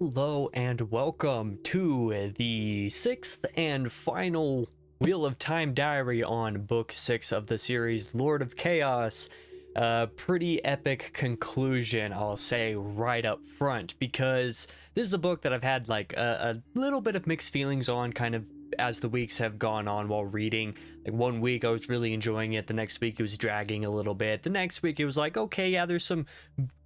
Hello and welcome to the sixth and final Wheel of Time diary on book 6 of the series Lord of Chaos. A pretty epic conclusion, I'll say right up front, because this is a book that I've had like a little bit of mixed feelings on kind of as the weeks have gone on while reading. Like one week I was really enjoying it, the next week it was dragging a little bit, the next week it was like, okay, yeah, there's some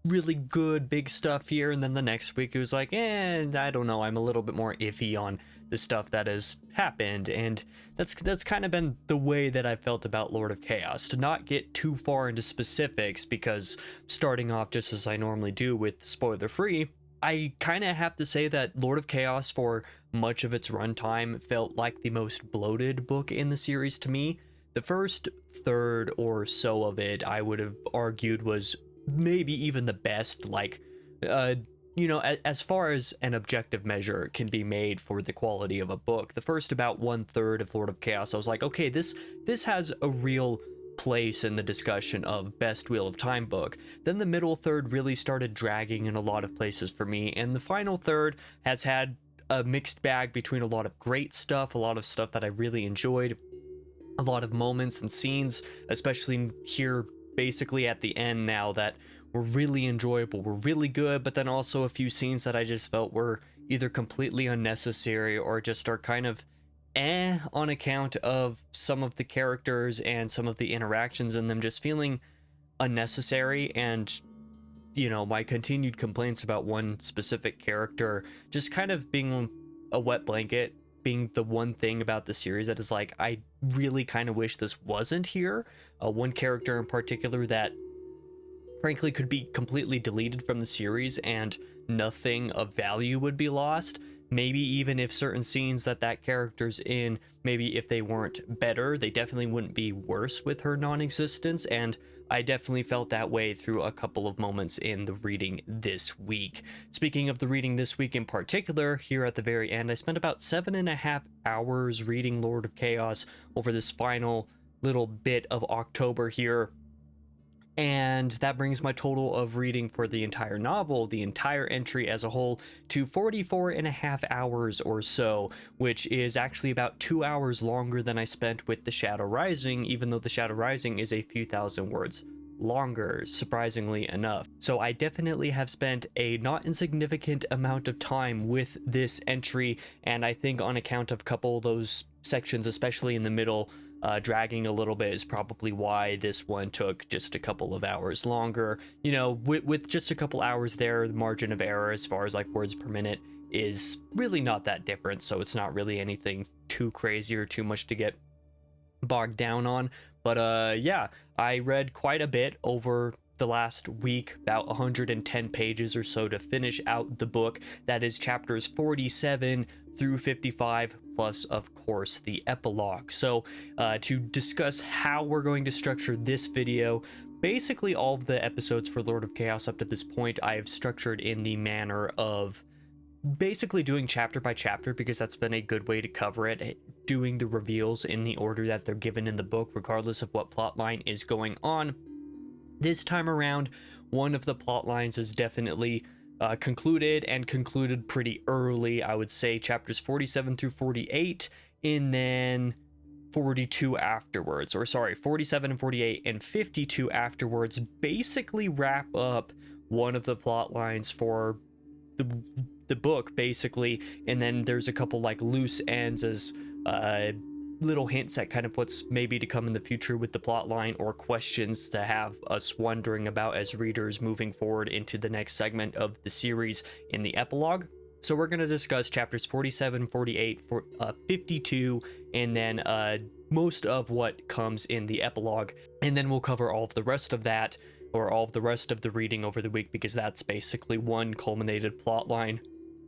really good big stuff here, and then the next week it was like, I don't know, I'm a little bit more iffy on the stuff that has happened. And that's kind of been the way that I felt about Lord of Chaos, to not get too far into specifics, because starting off just as I normally do with spoiler free, I kind of have to say that Lord of Chaos for much of its runtime felt like the most bloated book in the series to me. The first third or so of it I would have argued was maybe even the best, like as far as an objective measure can be made for the quality of a book. The first about 1/3 of Lord of Chaos, I was like, okay, this has a real place in the discussion of best Wheel of Time book. Then the middle third really started dragging in a lot of places for me, and the final third has had a mixed bag between a lot of great stuff, a lot of stuff that I really enjoyed, a lot of moments and scenes, especially here basically at the end now, that were really enjoyable, were really good, but then also a few scenes that I just felt were either completely unnecessary or just are kind of on account of some of the characters and some of the interactions in them just feeling unnecessary. And my continued complaints about one specific character just kind of being a wet blanket, being the one thing about the series that is like, I really kind of wish this wasn't here. One character in particular that frankly could be completely deleted from the series and nothing of value would be lost. Maybe even if certain scenes that character's in, maybe if they weren't better, they definitely wouldn't be worse with her non-existence. And I definitely felt that way through a couple of moments in the reading this week. Speaking of the reading this week in particular, here at the very end, I spent about 7.5 hours reading Lord of Chaos over this final little bit of October here. And that brings my total of reading for the entire novel, the entire entry as a whole, to 44.5 hours or so, which is actually about 2 hours longer than I spent with The Shadow Rising, even though The Shadow Rising is a few thousand words longer, surprisingly enough. So I definitely have spent a not insignificant amount of time with this entry, and I think on account of a couple of those sections, especially in the middle, dragging a little bit, is probably why this one took just a couple of hours longer. With just a couple hours there, the margin of error as far as like words per minute is really not that different, so it's not really anything too crazy or too much to get bogged down on. But yeah, I read quite a bit over the last week, about 110 pages or so to finish out the book. That is chapters 47 through 55, plus of course the epilogue. So to discuss how we're going to structure this video, basically all of the episodes for Lord of Chaos up to this point I have structured in the manner of basically doing chapter by chapter, because that's been a good way to cover it, doing the reveals in the order that they're given in the book, regardless of what plotline is going on. This time around, one of the plot lines is definitely concluded, and concluded pretty early. I would say chapters 47 through 48, and then 42 afterwards, or sorry, 47 and 48 and 52 afterwards, basically wrap up one of the plot lines for the book, basically. And then there's a couple like loose ends as little hints at kind of what's maybe to come in the future with the plot line, or questions to have us wondering about as readers moving forward into the next segment of the series in the epilogue. So we're going to discuss chapters 47, 48, 52, and then most of what comes in the epilogue. And then we'll cover all of the rest of that, or all of the rest of the reading over the week, because that's basically one culminated plot line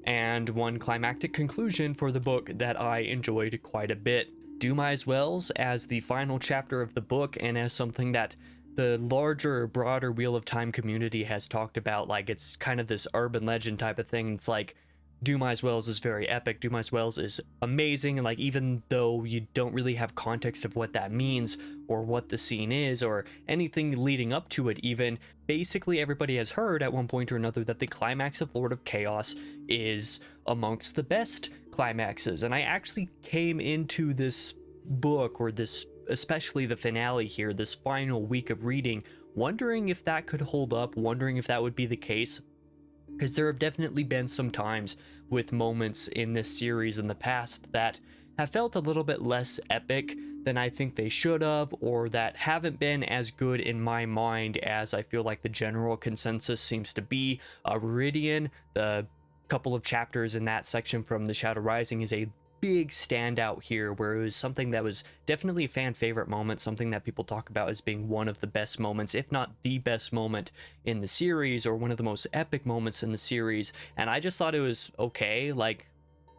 and one climactic conclusion for the book that I enjoyed quite a bit. Dumai as well as the final chapter of the book, and as something that the larger, broader Wheel of Time community has talked about, like it's kind of this urban legend type of thing. It's like, Dumai's Wells is very epic. Dumai's Wells is amazing, and like, even though you don't really have context of what that means or what the scene is or anything leading up to it, even basically everybody has heard at one point or another that the climax of Lord of Chaos is amongst the best climaxes. And I actually came into this book, or this, especially the finale here, this final week of reading, wondering if that could hold up, wondering if that would be the case, because there have definitely been some times with moments in this series in the past that have felt a little bit less epic than I think they should have, or that haven't been as good in my mind as I feel like the general consensus seems to be. Viridian, the couple of chapters in that section from The Shadow Rising, is a big standout here, where it was something that was definitely a fan favorite moment, something that people talk about as being one of the best moments, if not the best moment in the series, or one of the most epic moments in the series. And I just thought it was okay. Like,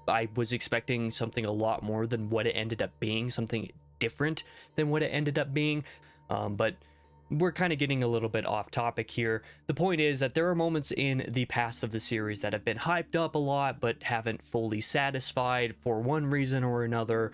I was expecting something a lot more than what it ended up being, something different than what it ended up being. But we're kind of getting a little bit off topic here. The point is that there are moments in the past of the series that have been hyped up a lot but haven't fully satisfied for one reason or another.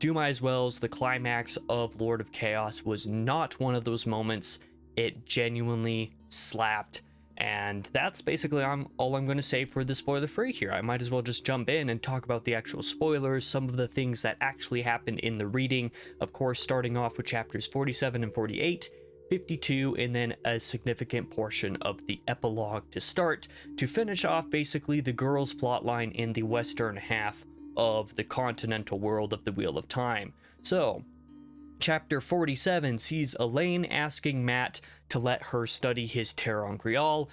Dumai's Wells, the climax of Lord of Chaos, was not one of those moments. It genuinely slapped, and that's basically all I'm going to say for the spoiler free here. I might as well just jump in and talk about the actual spoilers, some of the things that actually happened in the reading, of course starting off with chapters 47 and 48, 52, and then a significant portion of the epilogue to start, to finish off basically the girls' plotline in the western half of the continental world of the Wheel of Time. So, chapter 47 sees Elaine asking Matt to let her study his ter'angreal,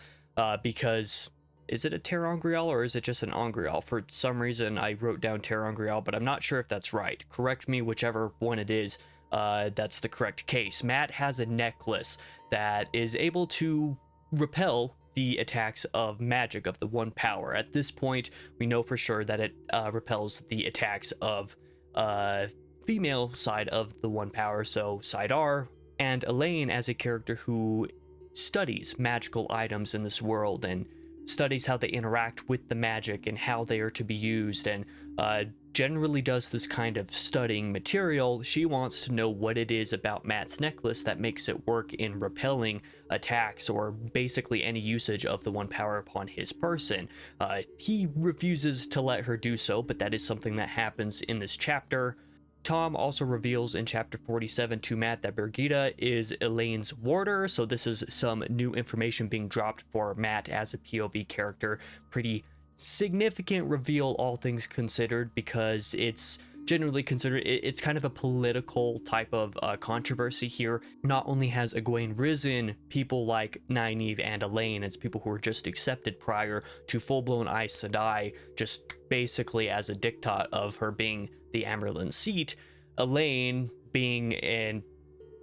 because... is it a ter'angreal or is it just an angreal? For some reason I wrote down ter'angreal, but I'm not sure if that's right. Correct me, whichever one it is. That's the correct case. Matt has a necklace that is able to repel the attacks of magic of the One Power. At this point, we know for sure that it repels the attacks of female side of the One Power, so Saidar, and Elaine as a character who studies magical items in this world and studies how they interact with the magic and how they are to be used, and generally does this kind of studying material. She wants to know what it is about Matt's necklace that makes it work in repelling attacks or basically any usage of the One Power upon his person. He refuses to let her do so, but that is something that happens in this chapter. Tom also reveals in chapter 47 to Matt that Birgitta is Elaine's warder, so this is some new information being dropped for Matt as a POV character. Pretty significant reveal, all things considered, because it's generally considered, it's kind of a political type of controversy here. Not only has Egwene risen people like Nynaeve and Elaine as people who were just accepted prior to full-blown Aes Sedai, just basically as a diktat of her being the Amerlin seat, Elaine, being in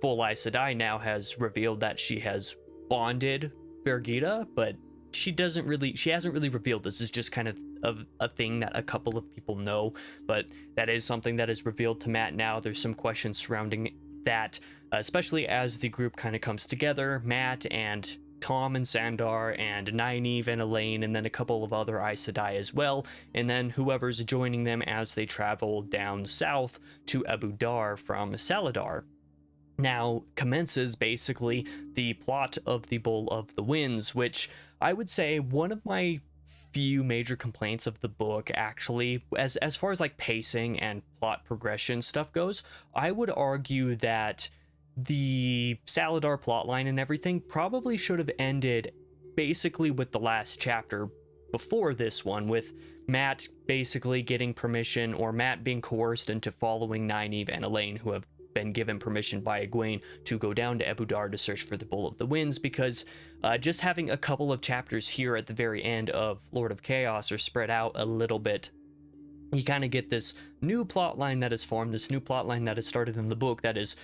full Aes Sedai now, has revealed that she has bonded Birgitta, but she hasn't really revealed this. Is just kind of a thing that a couple of people know, but that is something that is revealed to Matt now. There's some questions surrounding that, especially as the group kind of comes together. Matt and Tom and Sandar and Nynaeve and Elaine, and then a couple of other Aes Sedai as well, and then whoever's joining them as they travel down south to Abu Dar from Saladar. Now commences basically the plot of the Bowl of the Winds, which I would say one of my few major complaints of the book, actually, as far as like pacing and plot progression stuff goes. I would argue that the Saladar plotline and everything probably should have ended basically with the last chapter before this one, with Matt basically getting permission, or Matt being coerced into following Nynaeve and Elaine, who have been given permission by Egwene to go down to Abu Dar to search for the Bowl of the Winds, because just having a couple of chapters here at the very end of Lord of Chaos, or spread out a little bit, you kind of get this new plot line that is formed, this new plot line that is started in the book that is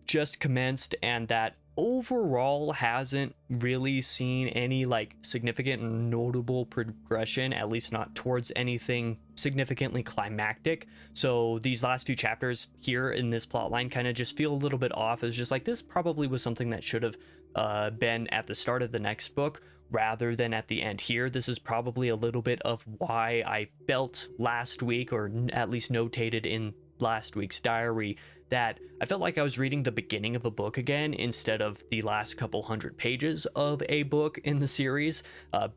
just commenced, and that overall hasn't really seen any like significant notable progression, at least not towards anything significantly climactic. So these last few chapters here in this plotline kind of just feel a little bit off. It's just like, this probably was something that should have been at the start of the next book rather than at the end here. This is probably a little bit of why I felt last week, or at least notated in last week's diary, that I felt like I was reading the beginning of a book again instead of the last couple hundred pages of a book in the series,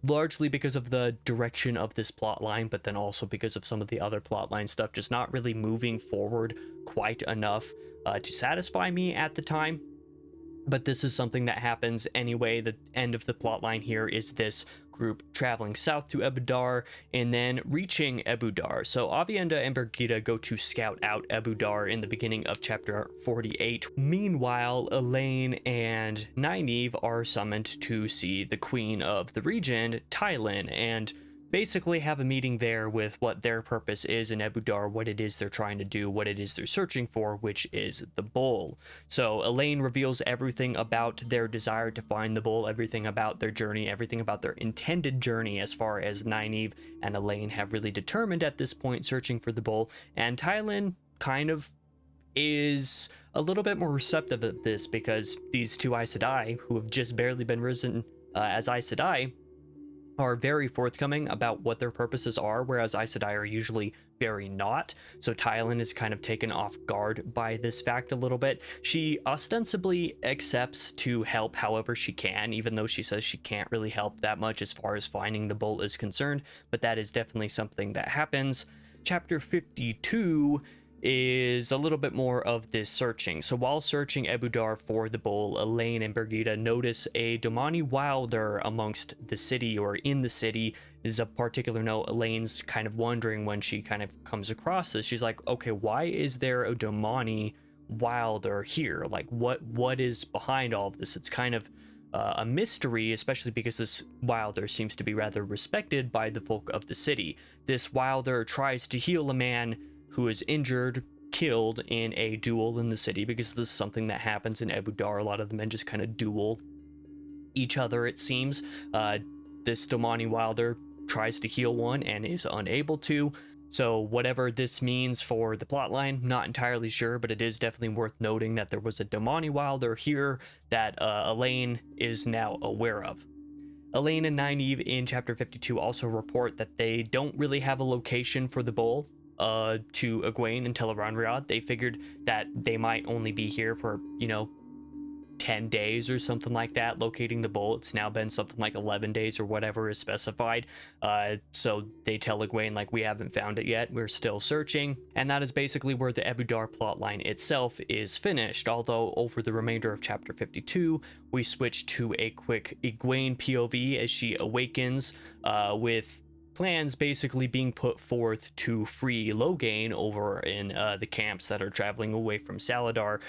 largely because of the direction of this plot line, but then also because of some of the other plot line stuff just not really moving forward quite enough to satisfy me at the time. But this is something that happens anyway. The end of the plot line here is this group traveling south to Ebudar and then reaching Ebudar. So Aviendha and Birgitte go to scout out Ebudar in the beginning of chapter 48. Meanwhile, Elaine and Nynaeve are summoned to see the queen of the region, Tylin, and basically have a meeting there with what their purpose is in Ebudar, what it is they're trying to do, what it is they're searching for, which is the bowl. So Elaine reveals everything about their desire to find the bowl, everything about their journey, everything about their intended journey as far as Nynaeve and Elaine have really determined at this point, searching for the bowl. And Tylin kind of is a little bit more receptive of this because these two Aes Sedai, who have just barely been risen as Aes Sedai, are very forthcoming about what their purposes are, whereas Aes Sedai are usually very not. So Tylin is kind of taken off guard by this fact a little bit. She ostensibly accepts to help however she can, even though she says she can't really help that much as far as finding the bowl is concerned, but that is definitely something that happens. Chapter 52 is a little bit more of this searching. So while searching Ebudar for the bowl, Elaine and Birgitte notice a Domani wilder amongst the city, or in the city. This is a particular note. Elaine's kind of wondering when she kind of comes across this. She's like, okay, why is there a Domani wilder here? Like, what is behind all of this? It's kind of a mystery, especially because this wilder seems to be rather respected by the folk of the city. This wilder tries to heal a man who is injured, killed in a duel in the city, because this is something that happens in Ebudar. A lot of the men just kind of duel each other, it seems. This Domani wilder tries to heal one and is unable to. So whatever this means for the plotline, not entirely sure, but it is definitely worth noting that there was a Domani wilder here that Elaine is now aware of. Elaine and Nynaeve in chapter 52 also report that they don't really have a location for the bowl to Egwene and Tel'aran'rhiod. They figured that they might only be here for, 10 days or something like that, locating the bowl. It's now been something like 11 days or whatever is specified. So they tell Egwene, like, we haven't found it yet. We're still searching. And that is basically where the Ebudar plotline itself is finished. Although over the remainder of chapter 52, we switch to a quick Egwene POV as she awakens, with plans basically being put forth to free Logain over in the camps that are traveling away from Saladar.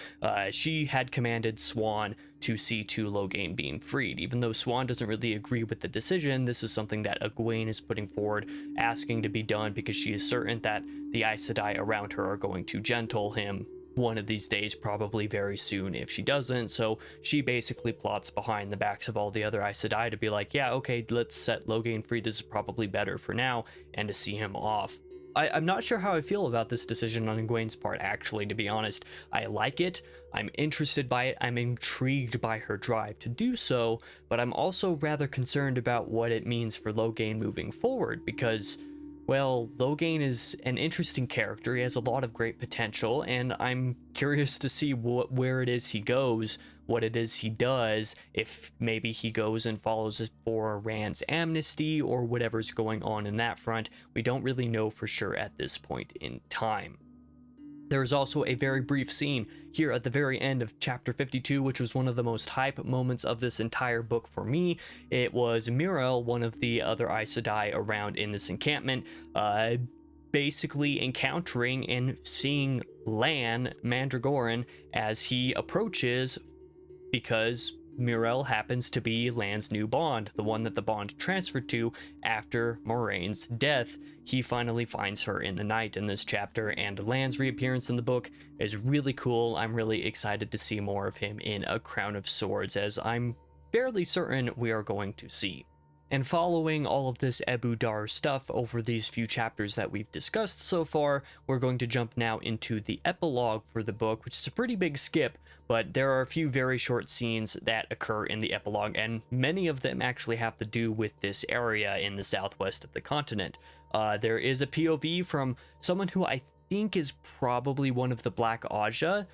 She had commanded Swan to see to Logain being freed. Even though Swan doesn't really agree with the decision, this is something that Egwene is putting forward, asking to be done because she is certain that the Aes Sedai around her are going to gentle him one of these days, probably very soon if she doesn't. So she basically plots behind the backs of all the other Aes Sedai to be like, yeah, okay, let's set Logain free. This is probably better for now, and to see him off. I'm not sure how I feel about this decision on Egwene's part, actually, to be honest. I like it. I'm interested by it. I'm intrigued by her drive to do so, but I'm also rather concerned about what it means for Logain moving forward, because, well, Logain is an interesting character. He has a lot of great potential, and I'm curious to see where it is he goes, what it is he does, if maybe he goes and follows for Rand's amnesty or whatever's going on in that front. We don't really know for sure at this point in time. There is also a very brief scene here at the very end of chapter 52, which was one of the most hype moments of this entire book for me. It was Muriel, one of the other Aes Sedai around in this encampment, basically encountering and seeing Lan Mandragoran as he approaches, because Muriel happens to be Lan's new bond, the one that the bond transferred to after Moraine's death. He finally finds her in the night in this chapter, and Lan's reappearance in the book is really cool. I'm really excited to see more of him in A Crown of Swords, as I'm fairly certain we are going to see. And following all of this Ebu Dar stuff over these few chapters that we've discussed so far, we're going to jump now into the epilogue for the book, which is a pretty big skip, but there are a few very short scenes that occur in the epilogue, and many of them actually have to do with this area in the southwest of the continent. There is a POV from someone who I think is probably one of the Black Aja,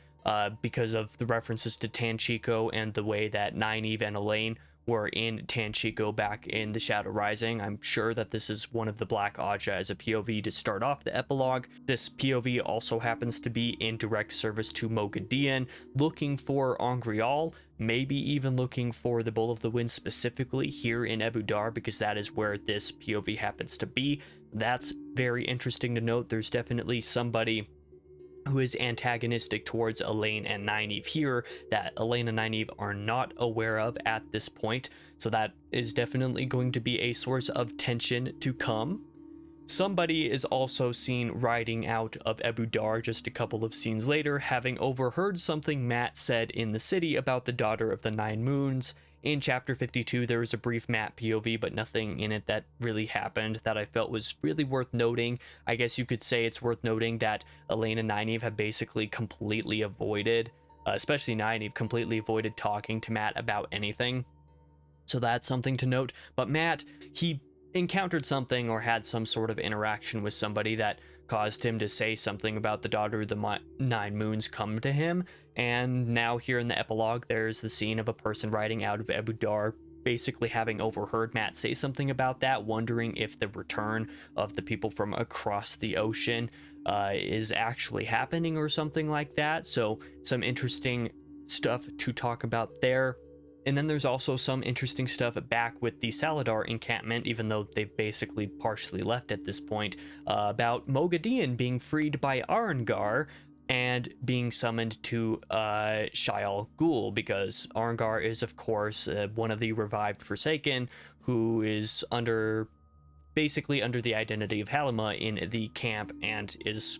because of the references to Tanchico and the way that Nynaeve and Elaine were in Tanchico back in The Shadow Rising. I'm sure that this is one of the Black Aja as a POV to start off the epilogue. This POV also happens to be in direct service to Moghedien, looking for Angreal, maybe even looking for the Bull of the Wind specifically here in Ebu Dar, because that is where this POV happens to be. That's very interesting to note. There's definitely somebody who is antagonistic towards Elaine and Nynaeve here that Elaine and Nynaeve are not aware of at this point, so that is definitely going to be a source of tension to come. Somebody is also seen riding out of Ebu Dar just a couple of scenes later, having overheard something Mat said in the city about the Daughter of the Nine Moons. In chapter 52, there was a brief Mat POV, but nothing in it that really happened that I felt was really worth noting. I guess you could say it's worth noting that Elaine and Nynaeve have basically completely avoided, especially Nynaeve, completely avoided talking to Mat about anything. So that's something to note. But Mat, he encountered something or had some sort of interaction with somebody that caused him to say something about the Daughter of the Nine Moons come to him. And now here in the epilogue, there's the scene of a person riding out of Ebu Dar, basically having overheard Mat say something about that, wondering if the return of the people from across the ocean is actually happening or something like that. So some interesting stuff to talk about there. And then there's also some interesting stuff back with the Saladar encampment, even though they've basically partially left at this point, about Moghedien being freed by Arengar and being summoned to Shayal Ghul, because Arengar is, of course, one of the revived Forsaken, who is basically under the identity of Halima in the camp and is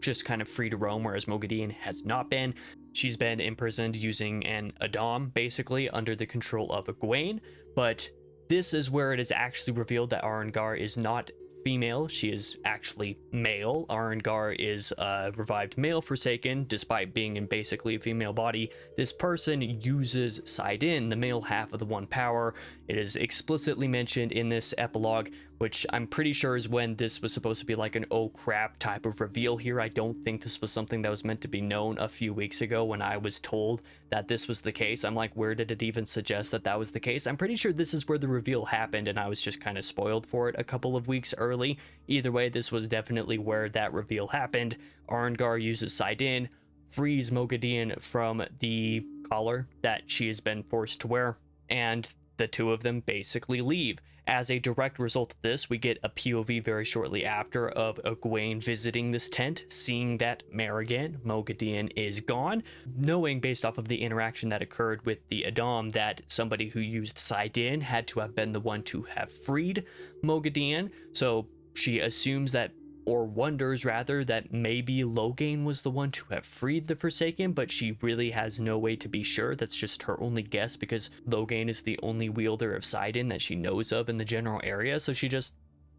just kind of free to roam, whereas Moghedien has not been. She's been imprisoned using an Adam, basically, under the control of Egwene, but this is where it is actually revealed that Arengar is not female, she is actually male. Arengar is a revived male Forsaken, despite being in basically a female body. This person uses Saidin, the male half of the One Power. It is explicitly mentioned in this epilogue, which I'm pretty sure is when this was supposed to be like an oh crap type of reveal here. I don't think this was something that was meant to be known a few weeks ago when I was told that this was the case. I'm like, where did it even suggest that that was the case? I'm pretty sure this is where the reveal happened and I was just kind of spoiled for it a couple of weeks early. Either way, this was definitely where that reveal happened. Arengar uses Saidin, frees Moghedien from the collar that she has been forced to wear, and the two of them basically leave. As a direct result of this, we get a POV very shortly after of Egwene visiting this tent, seeing that Merrigan, Moghedien, is gone, knowing based off of the interaction that occurred with the Adam that somebody who used Saidin had to have been the one to have freed Moghedien. So she assumes that, or wonders rather, that maybe Logain was the one to have freed the Forsaken, but she really has no way to be sure. That's just her only guess, because Logain is the only wielder of Saidin that she knows of in the general area, so she just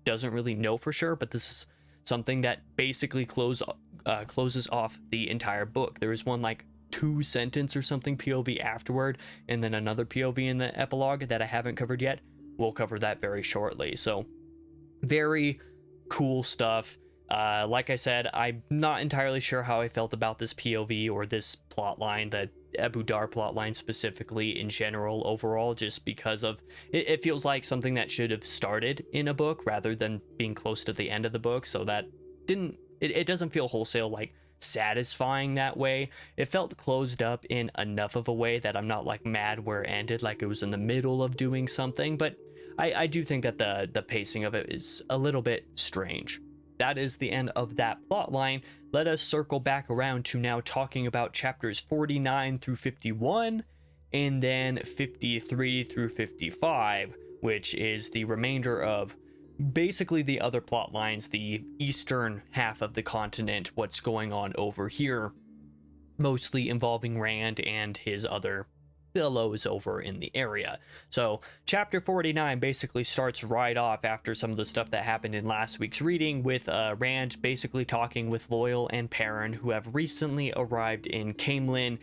doesn't really know for sure. But this is something that basically closes off the entire book. There is one like 2-sentence or something POV afterward, and then another POV in the epilogue that I haven't covered yet. We'll cover that very shortly. So very cool stuff. Like I said, I'm not entirely sure how I felt about this POV or this plotline, the Ebu Dar plotline specifically in general overall, just because of it feels like something that should have started in a book rather than being close to the end of the book. So that it doesn't feel wholesale like satisfying that way. It felt closed up in enough of a way that I'm not like mad where it ended, like it was in the middle of doing something, but I do think that the pacing of it is a little bit strange. That is the end of that plot line. Let us circle back around to now talking about chapters 49 through 51, and then 53 through 55, which is the remainder of basically the other plot lines, the eastern half of the continent, what's going on over here, mostly involving Rand and his other billows over in the area. So chapter 49 basically starts right off after some of the stuff that happened in last week's reading, with Rand basically talking with Loyal and Perrin, who have recently arrived in Camelin,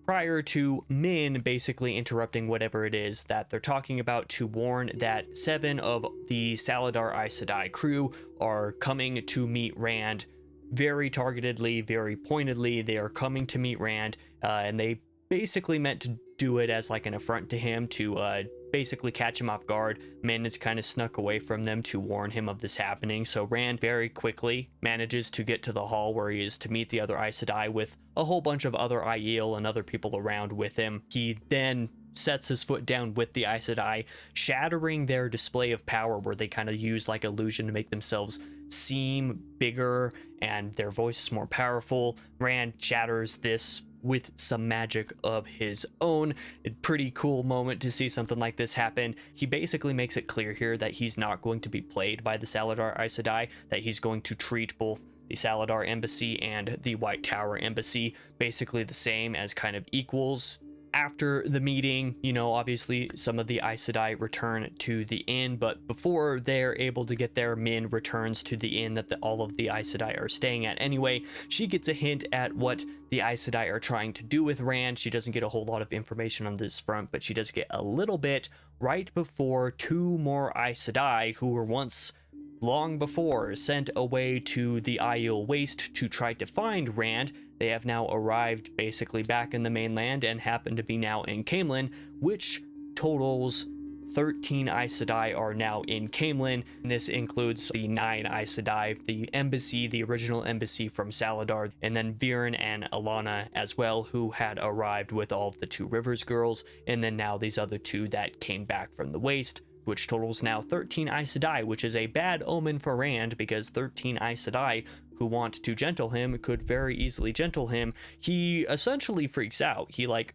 prior to Min basically interrupting whatever it is that they're talking about to warn that 7 of the Saladar Aes Sedai crew are coming to meet Rand. Very targetedly, very pointedly, they are coming to meet Rand, and they basically meant to do it as like an affront to him, to basically catch him off guard. Min is kind of snuck away from them to warn him of this happening, so Rand very quickly manages to get to the hall where he is to meet the other Aes Sedai with a whole bunch of other Aiel and other people around with him. He then sets his foot down with the Aes Sedai, shattering their display of power, where they kind of use like illusion to make themselves seem bigger and their voice is more powerful. Rand shatters this with some magic of his own. A pretty cool moment to see something like this happen. He basically makes it clear here that he's not going to be played by the Saladar Aes Sedai, that he's going to treat both the Saladar Embassy and the White Tower Embassy basically the same, as kind of equals. After the meeting, you know, obviously some of the Aes Sedai return to the inn, but before they're able to get there, Min returns to the inn that all of the Aes Sedai are staying at anyway. She gets a hint at what the Aes Sedai are trying to do with Rand. She doesn't get a whole lot of information on this front, but she does get a little bit right before 2 more Aes Sedai, who were once long before sent away to the Aiel Waste to try to find Rand. They have now arrived basically back in the mainland and happen to be now in Camelin, which totals 13 Aes Sedai are now in Camelin. This includes the 9 Aes Sedai, the embassy, the original embassy from Saladar, and then Viren and Alana as well, who had arrived with all of the 2 Rivers girls, and then now these other 2 that came back from the Waste, which totals now 13 Aes Sedai, which is a bad omen for Rand, because 13 Aes Sedai who want to gentle him could very easily gentle him. He essentially freaks out. He like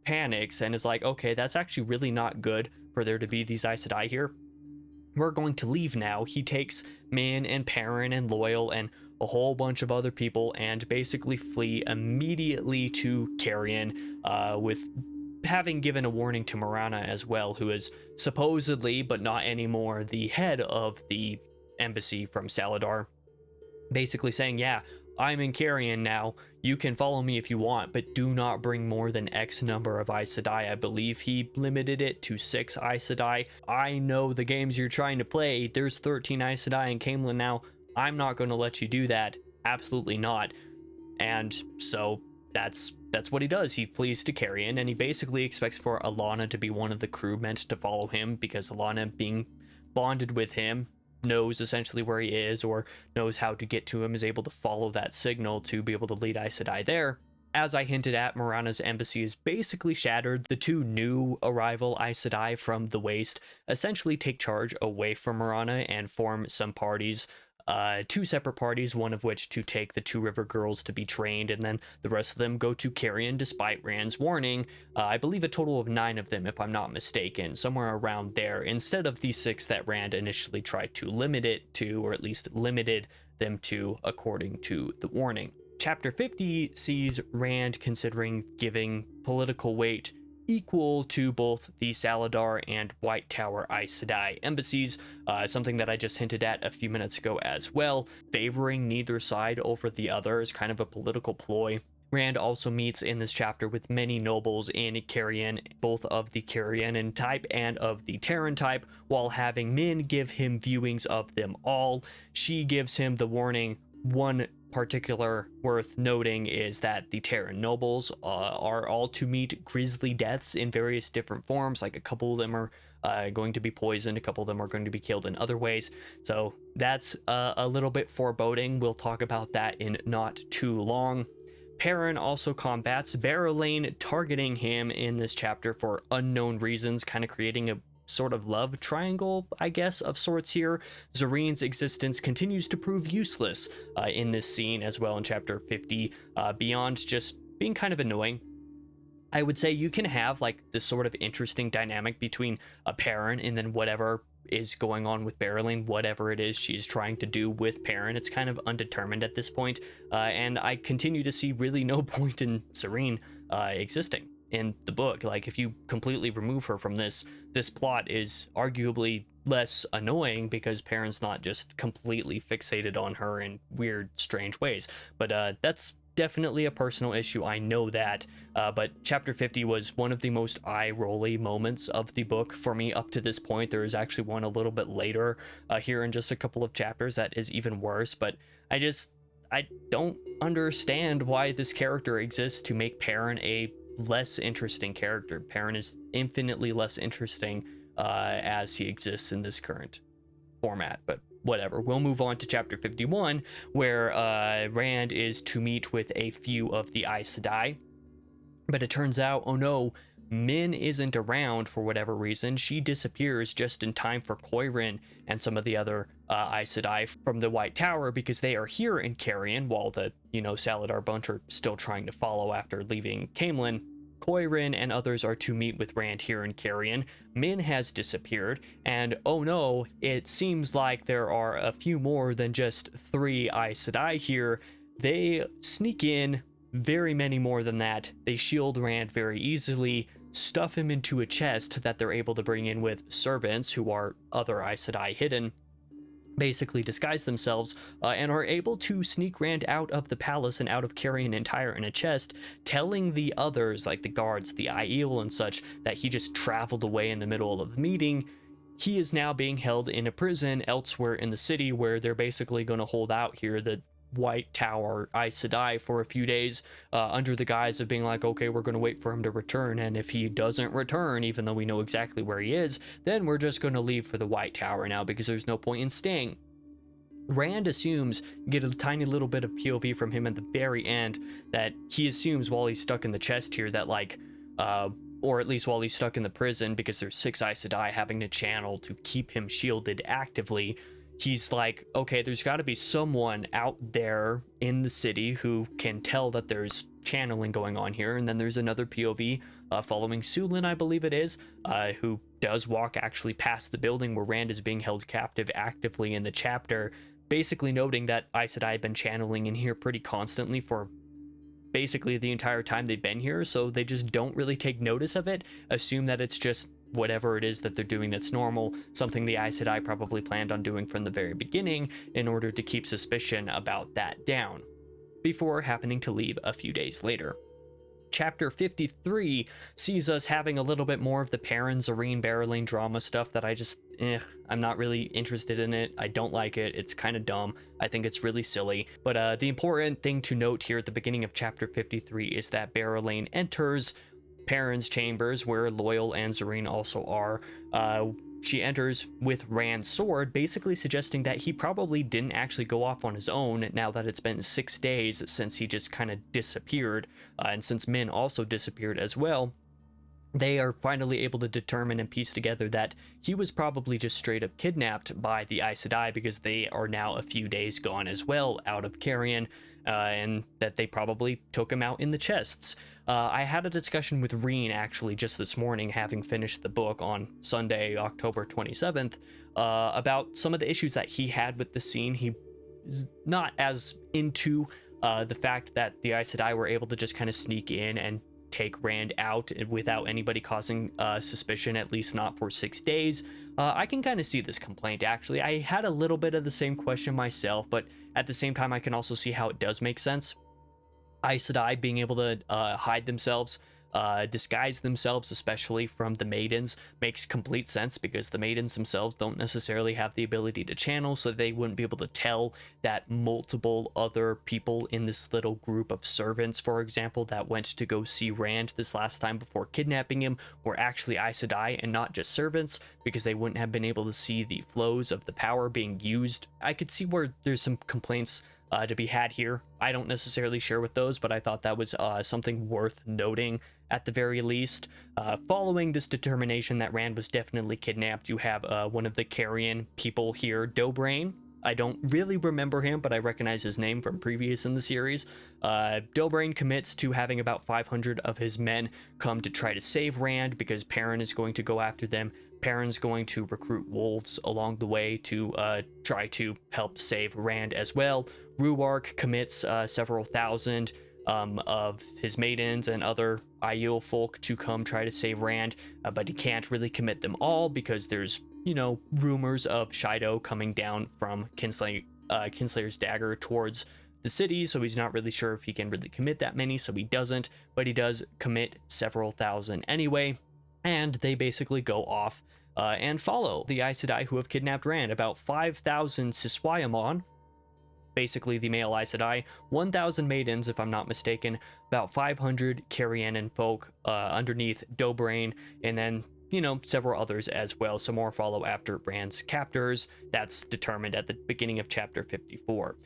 panics and is like, okay, that's actually really not good for there to be these Aes Sedai here. We're going to leave now. He takes Min and Perrin and Loyal and a whole bunch of other people and basically flee immediately to Carrion, with having given a warning to Marana as well, who is supposedly, but not anymore, the head of the embassy from Saladar, basically saying, yeah, I'm in Carrion now, you can follow me if you want, but do not bring more than X number of Aes Sedai. I believe he limited it to 6 Aes Sedai. I know the games you're trying to play, there's 13 Aes Sedai in Camelin now, I'm not going to let you do that, absolutely not. And so that's what he does. He flees to Carrion, and he basically expects for Alana to be one of the crew meant to follow him, because Alana, being bonded with him, knows essentially where he is, or knows how to get to him, is able to follow that signal to be able to lead Aes Sedai there. As I hinted at, Marana's embassy is basically shattered. The 2 new arrival Aes Sedai from the Waste essentially take charge away from Marana and form some parties, 2 separate parties, one of which to take the 2 River girls to be trained, and then the rest of them go to Carrion despite Rand's warning. I believe a total of 9 of them, if I'm not mistaken, somewhere around there, instead of the 6 that Rand initially tried to limit it to, or at least limited them to according to the warning. Chapter 50 sees Rand considering giving political weight equal to both the Saladar and White Tower Aes Sedai embassies, something that I just hinted at a few minutes ago as well. Favoring neither side over the other is kind of a political ploy. Rand also meets in this chapter with many nobles in Carrion, both of the Carrionan type and of the Terran type, while having Min give him viewings of them all. She gives him the warning. One particular worth noting is that the Terran nobles are all to meet grisly deaths in various different forms. Like a couple of them are going to be poisoned, a couple of them are going to be killed in other ways. So that's a little bit foreboding. We'll talk about that in not too long. Perrin also combats Berylane, targeting him in this chapter for unknown reasons, kind of creating a sort of love triangle, I guess, of sorts here. Zareen's existence continues to prove useless in this scene as well in chapter 50, beyond just being kind of annoying. I would say you can have like this sort of interesting dynamic between a Perrin and then whatever is going on with Berylane, whatever it is she's trying to do with Perrin. It's kind of undetermined at this point, and I continue to see really no point in Zareen existing in the book. Like, if you completely remove her from this plot is arguably less annoying because Perrin's not just completely fixated on her in weird, strange ways. But that's definitely a personal issue, I know that. But chapter 50 was one of the most eye-rolly moments of the book for me up to this point. There is actually one a little bit later here in just a couple of chapters that is even worse, but I don't understand why this character exists to make Perrin a less interesting character. Perrin is infinitely less interesting as he exists in this current format, but whatever. We'll move on to chapter 51, where Rand is to meet with a few of the Aes Sedai. But it turns out, oh no, Min isn't around for whatever reason. She disappears just in time for Coirin and some of the other Aes Sedai from the White Tower, because they are here in Carrion while the, Saladar bunch are still trying to follow after leaving Caemlyn. Coirin and others are to meet with Rand here in Carrion. Min has disappeared, and oh no, it seems like there are a few more than just 3 Aes Sedai here. They sneak in, very many more than that. They shield Rand very easily, stuff him into a chest that they're able to bring in with servants who are other Aes Sedai hidden, basically disguise themselves, and are able to sneak Rand out of the palace and out of Carrion entire in a chest, telling the others, like the guards, the Aiel and such, that he just traveled away in the middle of the meeting. He is now being held in a prison elsewhere in the city, where they're basically going to hold out here, the White Tower Aes Sedai, for a few days, under the guise of being like, okay, we're going to wait for him to return, and if he doesn't return, even though we know exactly where he is, then we're just going to leave for the White Tower now, because there's no point in staying. Rand assumes, get a tiny little bit of POV from him at the very end, that he assumes while he's stuck in the chest here that, like, or at least while he's stuck in the prison, because there's 6 Aes Sedai having to channel to keep him shielded actively, he's like, okay, there's got to be someone out there in the city who can tell that there's channeling going on here. And then there's another POV following Sulin, I believe it is, who does walk actually past the building where Rand is being held captive actively in the chapter, basically noting that Aes Sedai have been channeling in here pretty constantly for basically the entire time they've been here, so they just don't really take notice of it, assume that it's just whatever it is that they're doing that's normal, something the Aes Sedai probably planned on doing from the very beginning in order to keep suspicion about that down, before happening to leave a few days later. Chapter 53 sees us having a little bit more of the Perrin, Zareen, Berylane drama stuff that I'm not really interested in it. I don't like it. It's kind of dumb. I think it's really silly. But the important thing to note here at the beginning of chapter 53 is that Berylane enters Perrin's chambers, where Loyal and Zareen also are. She enters with Rand's sword, basically suggesting that he probably didn't actually go off on his own now that it's been 6 days since he just kind of disappeared, and since Min also disappeared as well. They are finally able to determine and piece together that he was probably just straight up kidnapped by the Aes Sedai, because they are now a few days gone as well out of Carrion, and that they probably took him out in the chests. I had a discussion with Reen actually just this morning, having finished the book on Sunday, October 27th, about some of the issues that he had with the scene. He is not as into the fact that the Aes Sedai were able to just kind of sneak in and take Rand out without anybody causing suspicion, at least not for 6 days. I can kind of see this complaint, actually. I had a little bit of the same question myself, but at the same time, I can also see how it does make sense. Aes Sedai being able to hide themselves, disguise themselves, especially from the maidens, makes complete sense, because the maidens themselves don't necessarily have the ability to channel, so they wouldn't be able to tell that multiple other people in this little group of servants, for example, that went to go see Rand this last time before kidnapping him, were actually Aes Sedai and not just servants, because they wouldn't have been able to see the flows of the power being used. I could see where there's some complaints to be had here. I don't necessarily share with those, but I thought that was something worth noting at the very least. Following this determination that Rand was definitely kidnapped, you have one of the Carrion people here, Dobrain. I don't really remember him, but I recognize his name from previous in the series. Dobrain commits to having about 500 of his men come to try to save Rand, because Perrin is going to go after them. Perrin's going to recruit wolves along the way to try to help save Rand as well. Ruark commits several thousand of his maidens and other Aiel folk to come try to save Rand, but he can't really commit them all because there's, rumors of Shido coming down from Kinslayer's dagger towards the city, so he's not really sure if he can really commit that many, so he doesn't, but he does commit several thousand anyway, and they basically go off and follow the Aes Sedai who have kidnapped Rand. About 5,000 Siswayamon, basically the male Aes Sedai, 1,000 maidens, if I'm not mistaken, about 500 Carianan folk underneath Dobrain, and then, several others as well. Some more follow after Rand's captors. That's determined at the beginning of chapter 54.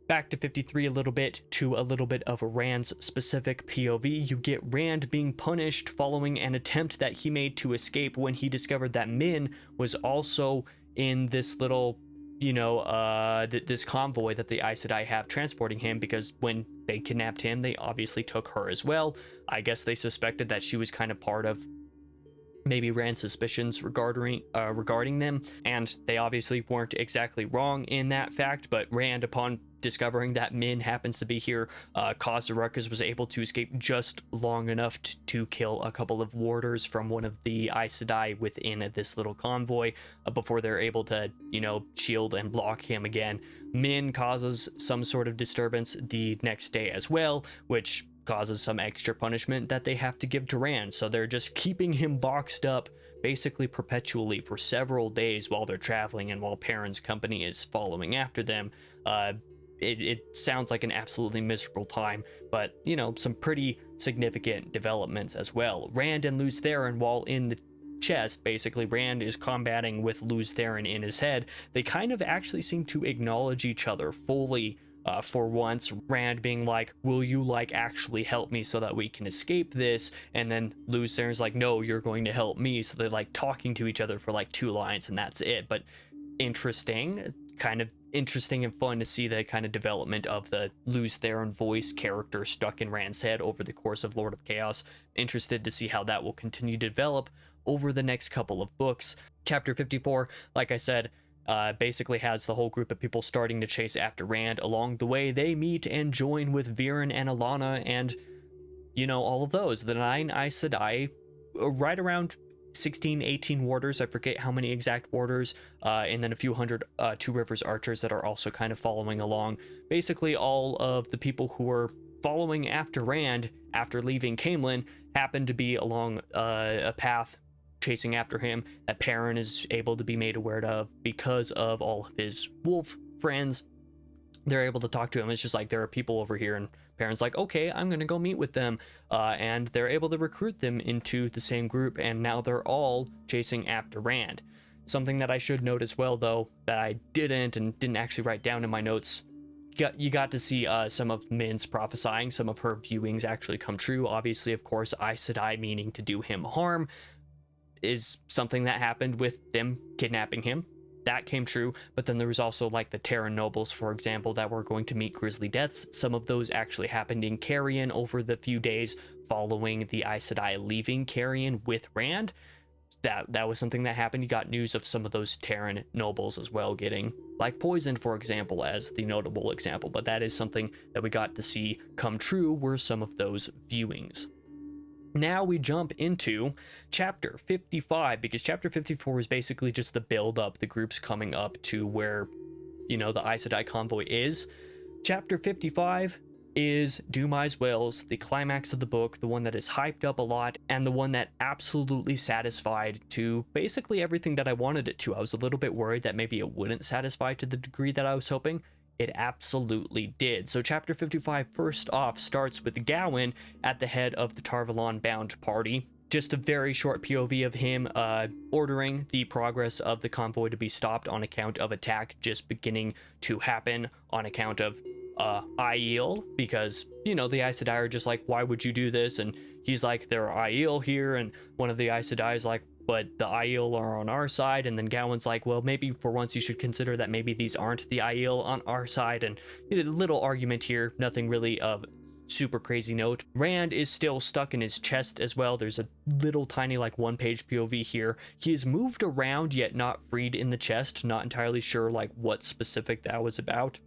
Back to 53 a little bit, to a little bit of Rand's specific POV. You get Rand being punished following an attempt that he made to escape when he discovered that Min was also in this little, this convoy that the Aes Sedai have transporting him, because when they kidnapped him, they obviously took her as well. I guess they suspected that she was kind of part of maybe Rand's suspicions regarding them, and they obviously weren't exactly wrong in that fact, but Rand, upon discovering that Min happens to be here, caused a ruckus, was able to escape just long enough to kill a couple of warders from one of the Aes Sedai within this little convoy before they're able to, shield and block him again. Min causes some sort of disturbance the next day as well, which causes some extra punishment that they have to give to Rand, so they're just keeping him boxed up basically perpetually for several days while they're traveling and while Perrin's company is following after them. It sounds like an absolutely miserable time, but, some pretty significant developments as well. Rand and Lews Therin, while in the chest, basically, Rand is combating with Lews Therin in his head. They kind of actually seem to acknowledge each other fully for once. Rand being like, will you, actually help me so that we can escape this? And then Lews Therin's like, no, you're going to help me. So they're, talking to each other for, 2 lines, and that's it. But interesting, kind of interesting and fun to see the kind of development of the Lews Therin voice character stuck in Rand's head over the course of Lord of Chaos. Interested to see how that will continue to develop over the next couple of books. Chapter 54, like I said, basically has the whole group of people starting to chase after Rand. Along the way, they meet and join with Viren and Alana and, all of those. The 9 Aes Sedai, right around 16, 18 warders, I forget how many exact warders, and then a few hundred Two Rivers archers that are also kind of following along. Basically, all of the people who were following after Rand after leaving Caemlyn happen to be along a path chasing after him that Perrin is able to be made aware of because of all of his wolf friends. They're able to talk to him. It's just like, there are people over here, and Perrin's like, okay, I'm gonna go meet with them, and they're able to recruit them into the same group, and now they're all chasing after Rand. Something that I should note as well, though, that I didn't actually write down in my notes, you got to see some of Min's prophesying. Some of her viewings actually come true. Obviously, of course, Aes Sedai meaning to do him harm is something that happened with them kidnapping him. That came true, but then there was also the Terran nobles, for example, that were going to meet grisly deaths. Some of those actually happened in Carrion over the few days following the Aes Sedai leaving Carrion with Rand. That was something that happened. You got news of some of those Terran nobles as well getting poisoned, for example, as the notable example, but that is something that we got to see come true, were some of those viewings. Now we jump into chapter 55, because chapter 54 is basically just the build up, the groups coming up to where, the Aes Sedai convoy is. Chapter 55 is Dumai's Wells, the climax of the book, the one that is hyped up a lot, and the one that absolutely satisfied to basically everything that I wanted it to. I was a little bit worried that maybe it wouldn't satisfy to the degree that I was hoping. It absolutely did. So chapter 55 first off starts with Gawain at the head of the Tarvalon bound party. Just a very short POV of him ordering the progress of the convoy to be stopped on account of attack just beginning to happen on account of Aiel, because the Aes Sedai are just like, why would you do this? And he's like, there are Aiel here, and one of the Aes Sedai is like, but the Aiel are on our side. And then Gawain's like, well, maybe for once you should consider that maybe these aren't the Aiel on our side. And a little argument here, nothing really of super crazy note. Rand is still stuck in his chest as well. There's a little tiny 1-page POV here. He is moved around yet not freed in the chest. Not entirely sure what specific that was about.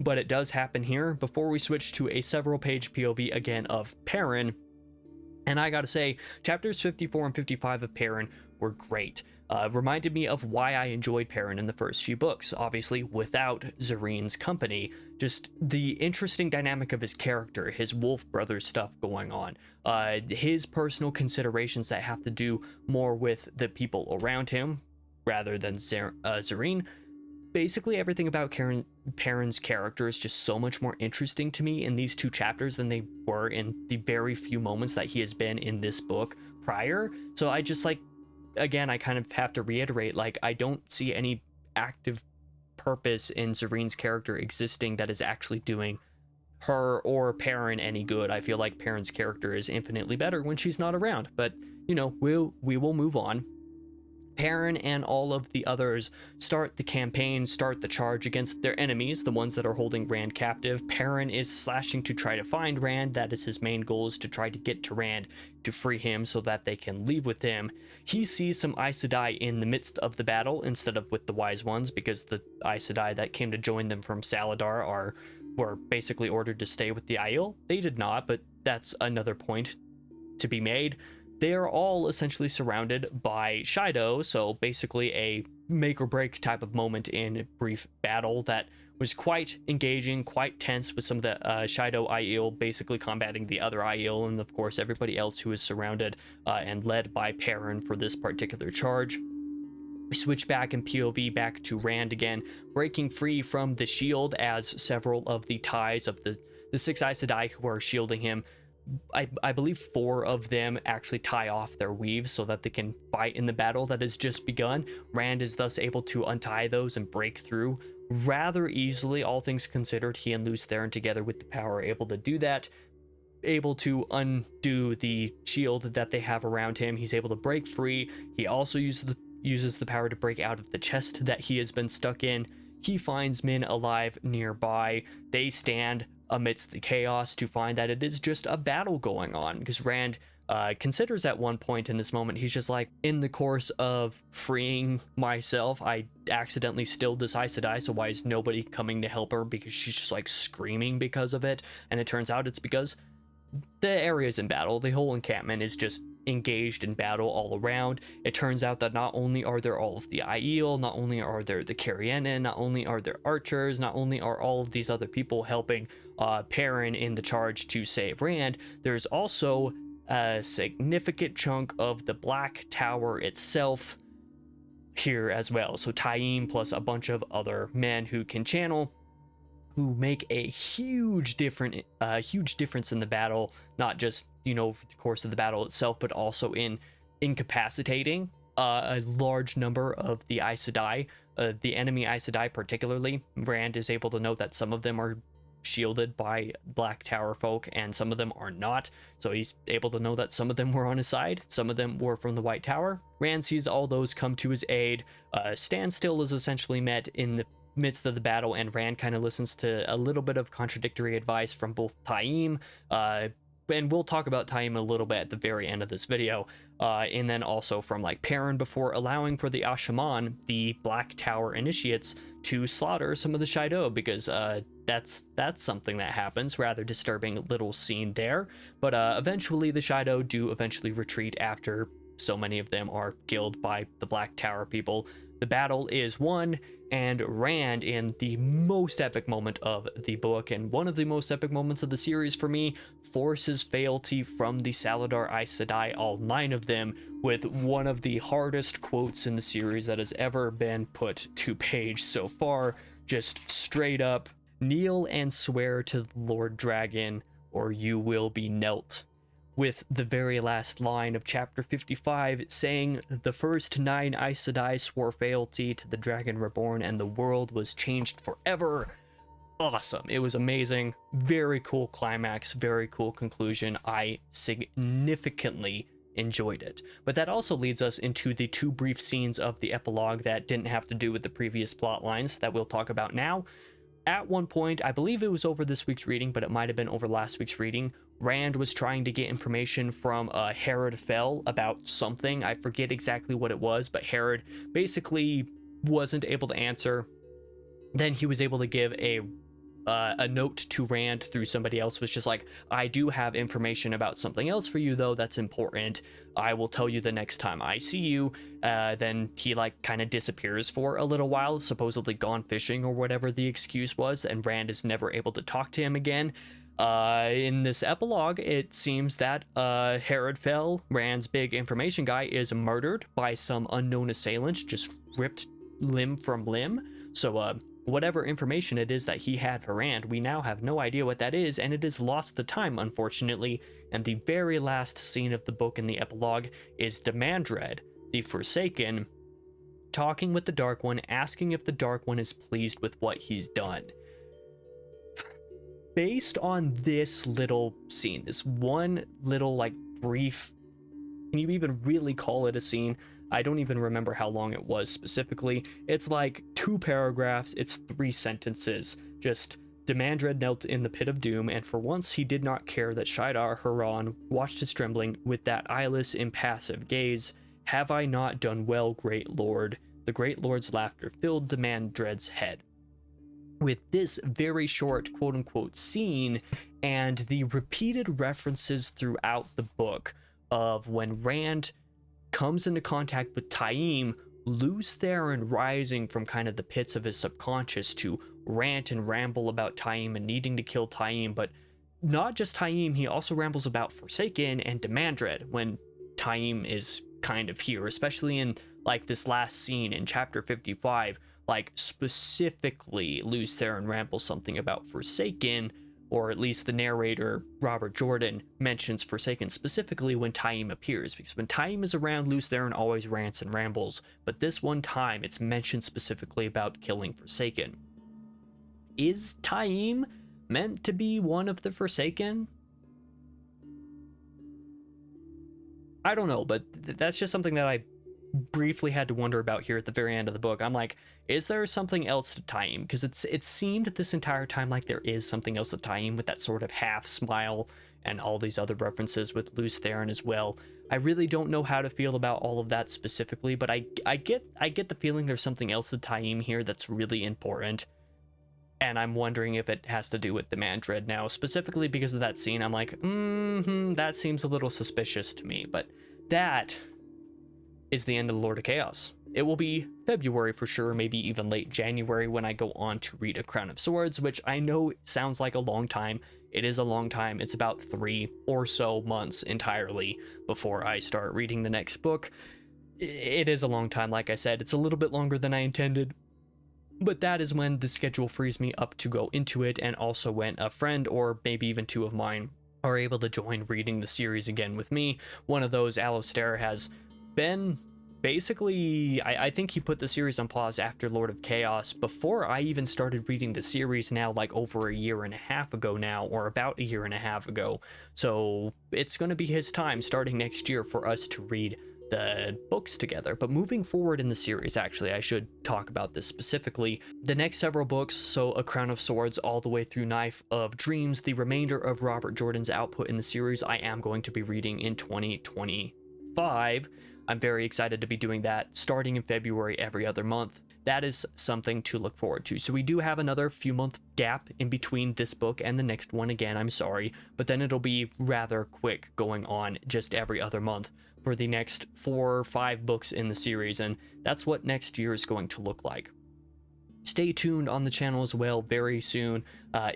but it does happen here before we switch to a several page POV again of Perrin. And I gotta say, chapters 54 and 55 of Perrin were great. Reminded me of why I enjoyed Perrin in the first few books, obviously without Zareen's company. Just the interesting dynamic of his character, his wolf brother stuff going on, his personal considerations that have to do more with the people around him rather than Zareen. Basically everything about Perrin's character is just so much more interesting to me in these two chapters than they were in the very few moments that he has been in this book prior. So I just like, again, I kind of have to reiterate, like, I don't see any active purpose in Zareen's character existing that is actually doing her or Perrin any good. I feel like Perrin's character is infinitely better when she's not around, but you know, we will move on. Perrin and all of the others start the campaign, start the charge against their enemies, the ones that are holding Rand captive. Perrin is slashing to try to find Rand. That is his main goal, is to try to get to Rand to free him so that they can leave with him. He sees some Aes Sedai in the midst of the battle instead of with the Wise Ones, because the Aes Sedai that came to join them from Saladar were basically ordered to stay with the Aiel. They did not, but that's another point to be made. They are all essentially surrounded by Shido, so basically a make or break type of moment in a brief battle that was quite engaging, quite tense, with some of the Shido Aiel basically combating the other Aiel, and of course everybody else who is surrounded and led by Perrin for this particular charge. We switch back in POV back to Rand again, breaking free from the shield as several of the ties of the 6 Aes Sedai who are shielding him, I believe 4 of them actually tie off their weaves so that they can fight in the battle that has just begun. Rand is thus able to untie those and break through rather easily, all things considered. He and Lews Therin together with the power are able to do that, able to undo the shield that they have around him. He's able to break free. He also uses the power to break out of the chest that he has been stuck in. He finds Min alive nearby. They stand amidst the chaos to find that it is just a battle going on, because Rand considers at one point in this moment, he's just like, in the course of freeing myself, I accidentally stilled this Aes Sedai, so why is nobody coming to help her? Because she's just like screaming because of it. And it turns out it's because the area is in battle. The whole encampment is just engaged in battle all around. It turns out that not only are there all of the Aiel, not only are there the Carrienan, not only are there archers, not only are all of these other people helping Perrin in the charge to save Rand, there's also a significant chunk of the Black Tower itself here as well. So Taim plus a bunch of other men who can channel, who make a huge difference in the battle, not just, you know, over the course of the battle itself, but also in incapacitating a large number of the Aes Sedai, the enemy Aes Sedai particularly. Rand is able to note that some of them are shielded by Black Tower folk and some of them are not, so he's able to know that some of them were on his side, some of them were from the White Tower. Rand sees all those come to his aid. Standstill is essentially met in the midst of the battle, and Rand kind of listens to a little bit of contradictory advice from both Taim, and we'll talk about Taim a little bit at the very end of this video, and then also from like Perrin, before allowing for the Ashaman, the Black Tower initiates, to slaughter some of the Shido, because that's something that happens. Rather disturbing little scene there, but eventually the Shido do eventually retreat after so many of them are killed by the Black Tower people. The battle is won, and Rand, in the most epic moment of the book, and one of the most epic moments of the series for me, forces fealty from the Saladar Aes Sedai, all 9 of them, with one of the hardest quotes in the series that has ever been put to page so far. Just straight up, kneel and swear to the Lord Dragon, or you will be knelt. With the very last line of chapter 55 saying, the first 9 Aes Sedai swore fealty to the Dragon Reborn and the world was changed forever. Awesome. It was amazing. Very cool climax, very cool conclusion. I significantly enjoyed it. But that also leads us into the 2 brief scenes of the epilogue that didn't have to do with the previous plot lines that we'll talk about now. At one point, I believe it was over this week's reading, but it might have been over last week's reading, Rand was trying to get information from Herod Fell about something. I forget exactly what it was, but Herod basically wasn't able to answer. Then he was able to give a a note to Rand through somebody else was just like, I do have information about something else for you though that's important. I will tell you the next time I see you. Then he like kind of disappears for a little while, supposedly gone fishing or whatever the excuse was, and Rand is never able to talk to him again. In this epilogue, it seems that Herod Fell, Rand's big information guy, is murdered by some unknown assailant, just ripped limb from limb. So whatever information it is that he had for Rand, we now have no idea what that is, and it has lost the time, unfortunately. And the very last scene of the book in the epilogue is Demandred, the Forsaken, talking with the Dark One, asking if the Dark One is pleased with what he's done. Based on this little scene, this one little like brief, can you even really call it a scene? I don't even remember how long it was specifically. It's like 2 paragraphs, it's 3 sentences. Just, Demandred knelt in the pit of doom, and for once he did not care that Shaidar Haran watched his trembling with that eyeless, impassive gaze. Have I not done well, great lord? The great lord's laughter filled Demandred's head. With this very short quote-unquote scene and the repeated references throughout the book of when Rand comes into contact with Taim, Lews Therin rising from kind of the pits of his subconscious to rant and ramble about Taim and needing to kill Taim, but not just Taim, he also rambles about Forsaken and Demandred when Taim is kind of here, especially in like this last scene in chapter 55. Like specifically, Lews Therin rambles something about Forsaken, or at least the narrator, Robert Jordan, mentions Forsaken specifically when Taim appears, because when Taim is around, Lews Therin always rants and rambles, but this one time it's mentioned specifically about killing Forsaken. Is Taim meant to be one of the Forsaken? I don't know, but that's just something that I briefly had to wonder about here at the very end of the book. I'm like, is there something else to Taim? Because it seemed this entire time like there is something else to Taim, with that sort of half smile and all these other references with Lews Therin as well. I really don't know how to feel about all of that specifically, but I get the feeling there's something else to Taim here that's really important. And I'm wondering if it has to do with Demandred now, specifically because of that scene. I'm like, that seems a little suspicious to me, but that is the end of the Lord of Chaos. It will be February for sure, maybe even late January when I go on to read A Crown of Swords, which I know sounds like a long time. It is a long time. It's about 3 or so months entirely before I start reading the next book. It is a long time, like I said. It's a little bit longer than I intended, but that is when the schedule frees me up to go into it, and also when a friend or maybe even 2 of mine are able to join reading the series again with me. One of those, Alistair, has been basically, I think he put the series on pause after Lord of Chaos before I even started reading the series, now like over a year and a half ago now, or about a year and a half ago. So it's going to be his time starting next year for us to read the books together. But moving forward in the series, actually, I should talk about this specifically. The next several books, so A Crown of Swords all the way through Knife of Dreams, the remainder of Robert Jordan's output in the series, I am going to be reading in 2025. I'm very excited to be doing that starting in February every other month. That is something to look forward to. So we do have another few month gap in between this book and the next one. Again, I'm sorry, but then it'll be rather quick going on just every other month for the next 4 or 5 books in the series, and that's what next year is going to look like. Stay tuned on the channel as well. Very soon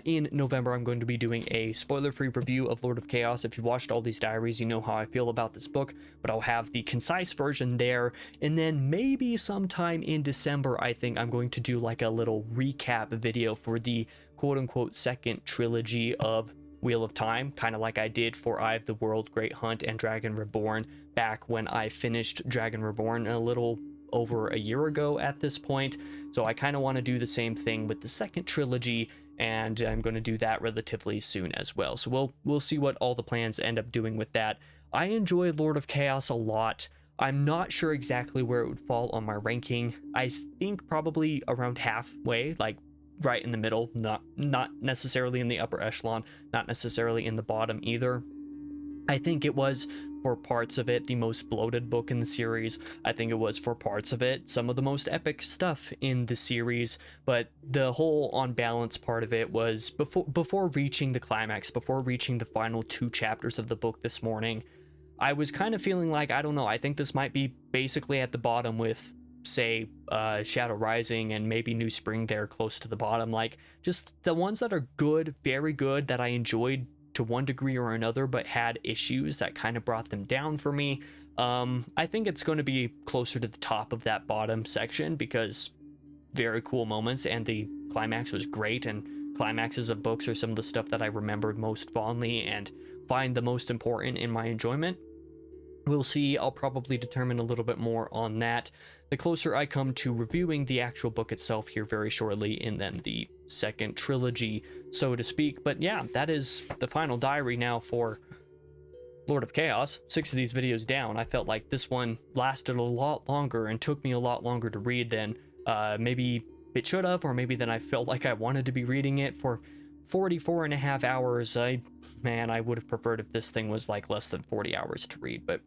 in November, I'm going to be doing a spoiler-free review of Lord of Chaos. If you've watched all these diaries, you know how I feel about this book, but I'll have the concise version there. And then maybe sometime in December, I think I'm going to do like a little recap video for the quote-unquote second trilogy of Wheel of Time, kind of like I did for Eye of the World, Great Hunt, and Dragon Reborn back when I finished Dragon Reborn a little over a year ago at this point. So I kind of want to do the same thing with the second trilogy, and I'm going to do that relatively soon as well. So we'll see what all the plans end up doing with that. I enjoy Lord of Chaos a lot. I'm not sure exactly where it would fall on my ranking. I think probably around halfway, like right in the middle, not necessarily in the upper echelon, not necessarily in the bottom either. I think it was for parts of it the most bloated book in the series. I think it was for parts of it some of the most epic stuff in the series, but the whole on balance part of it was before reaching the climax, before reaching the final 2 chapters of the book this morning, I was kind of feeling like, I don't know, I think this might be basically at the bottom with, say, Shadow Rising and maybe New Spring there close to the bottom. Like, just the ones that are good, very good, that I enjoyed to one degree or another, but had issues that kind of brought them down for me. I think it's going to be closer to the top of that bottom section because very cool moments, and the climax was great, and climaxes of books are some of the stuff that I remembered most fondly and find the most important in my enjoyment. We'll see. I'll probably determine a little bit more on that the closer I come to reviewing the actual book itself here very shortly, and then the second trilogy, so to speak. But yeah, that is the final diary now for Lord of Chaos. 6 of these videos down. I felt like this one lasted a lot longer and took me a lot longer to read than maybe it should have, or maybe than I felt like I wanted to be reading it for 44.5 hours. I would have preferred if this thing was like less than 40 hours to read, but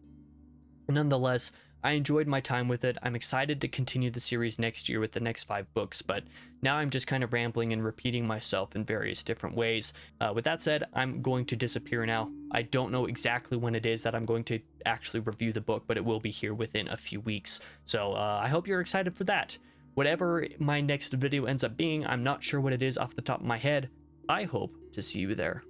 nonetheless, I enjoyed my time with it. I'm excited to continue the series next year with the next 5 books, but now I'm just kind of rambling and repeating myself in various different ways. With that said, I'm going to disappear now. I don't know exactly when it is that I'm going to actually review the book, but it will be here within a few weeks. So I hope you're excited for that. Whatever my next video ends up being, I'm not sure what it is off the top of my head. I hope to see you there.